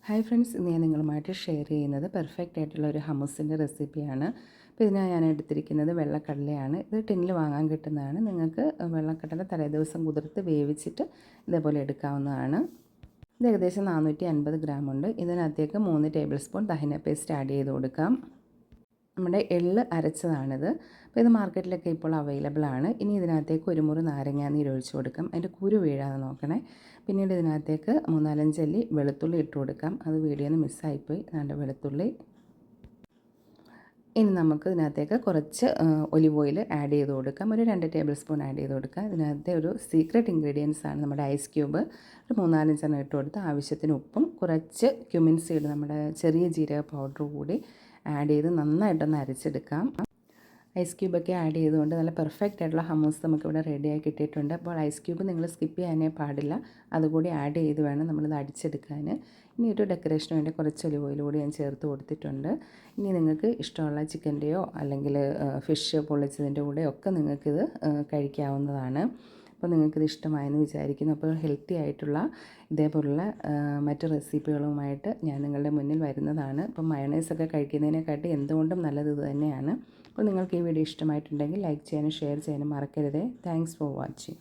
Hi friends, ഇന്ന് ഞാൻ നിങ്ങളുമായിട്ട് ഷെയർ ചെയ്യുന്നത് പെർഫെക്റ്റ് ആയിട്ടുള്ള ഒരു ഹമ്മസിൻ്റെ റെസിപ്പിയാണ്. അപ്പോൾ ഇതിനായി ഞാൻ എടുത്തിരിക്കുന്നത് വെള്ളക്കടലയാണ്. ഇത് ടിന്നിൽ വാങ്ങാൻ കിട്ടുന്നതാണ്. നിങ്ങൾക്ക് വെള്ളക്കടല തലേദിവസം കുതിർത്ത് വേവിച്ചിട്ട് ഇതേപോലെ എടുക്കാവുന്നതാണ്. ഇത് ഏകദേശം 450 ഗ്രാം ഉണ്ട്. ഇതിനകത്തേക്ക് 3 ടേബിൾ സ്പൂൺ തഹിന പേസ്റ്റ് ആഡ് ചെയ്ത് കൊടുക്കാം. നമ്മുടെ എള്ള് അരച്ചതാണിത്. അപ്പോൾ ഇത് മാർക്കറ്റിലൊക്കെ ഇപ്പോൾ അവൈലബിൾ ആണ്. ഇനി ഇതിനകത്തേക്ക് ഒരു മുറി നാരങ്ങാനീര് ഒഴിച്ച് കൊടുക്കാം. അതിൻ്റെ കുരു വീഴാതെ നോക്കണേ. പിന്നീട് ഇതിനകത്തേക്ക് 3-4 അല്ലി വെളുത്തുള്ളി ഇട്ട് കൊടുക്കാം. അത് വീഡിയോയിൽ നിന്ന് മിസ്സായിപ്പോയി. നല്ല വെളുത്തുള്ളി. ഇനി നമുക്ക് ഇതിനകത്തേക്ക് കുറച്ച് ഒലിവ് ഓയിൽ ആഡ് ചെയ്ത് കൊടുക്കാം. ഒരു 2 ടേബിൾ സ്പൂൺ ആഡ് ചെയ്ത് കൊടുക്കാം. ഇതിനകത്തെ ഒരു സീക്രട്ട് ഇൻഗ്രീഡിയൻസ് ആണ് നമ്മുടെ ഐസ് ക്യൂബ്. ഒരു 3-4 എണ്ണം ഇട്ട് കൊടുത്ത് ആവശ്യത്തിന് ഉപ്പും കുറച്ച് ക്യുമിൻ സീഡ്, നമ്മുടെ ചെറിയ ജീരക പൗഡർ കൂടി ആഡ് ചെയ്ത് നന്നായിട്ടൊന്ന് അരച്ചെടുക്കാം. ഐസ് ക്യൂബൊക്കെ ആഡ് ചെയ്തുകൊണ്ട് നല്ല പെർഫെക്റ്റ് ആയിട്ടുള്ള ഹമ്മൂസ് നമുക്കിവിടെ റെഡിയായി കിട്ടിയിട്ടുണ്ട്. അപ്പോൾ ഐസ് ക്യൂബ് നിങ്ങൾ സ്കിപ്പ് ചെയ്യാനേ പാടില്ല. അതുകൂടി ആഡ് ചെയ്ത് വേണം നമ്മളിത് അടിച്ചെടുക്കാൻ. ഇനി ഒരു ഡെക്കറേഷന് വേണ്ടി കുറച്ച് ഒലിവ് ഓയിൽ കൂടി ഞാൻ ചേർത്ത് കൊടുത്തിട്ടുണ്ട്. ഇനി നിങ്ങൾക്ക് ഇഷ്ടമുള്ള ചിക്കൻ്റെയോ അല്ലെങ്കിൽ ഫിഷ് പൊള്ളിച്ചതിൻ്റെ കൂടെയോ ഒക്കെ നിങ്ങൾക്കിത് കഴിക്കാവുന്നതാണ്. അപ്പോൾ നിങ്ങൾക്കിത് ഇഷ്ടമായെന്ന് വിചാരിക്കുന്നു. അപ്പോൾ ഹെൽത്തി ആയിട്ടുള്ള ഇതേപോലുള്ള മറ്റ് റെസിപ്പികളുമായിട്ട് ഞാൻ നിങ്ങളുടെ മുന്നിൽ വരുന്നതാണ്. അപ്പം മയണൈസൊക്കെ കഴിക്കുന്നതിനെക്കാട്ടി എന്തുകൊണ്ടും നല്ലത് ഇത് തന്നെയാണ്. അപ്പോൾ നിങ്ങൾക്ക് ഈ വീഡിയോ ഇഷ്ടമായിട്ടുണ്ടെങ്കിൽ ലൈക്ക് ചെയ്യാനും ഷെയർ ചെയ്യാനും മറക്കരുതേ. Thanks for watching.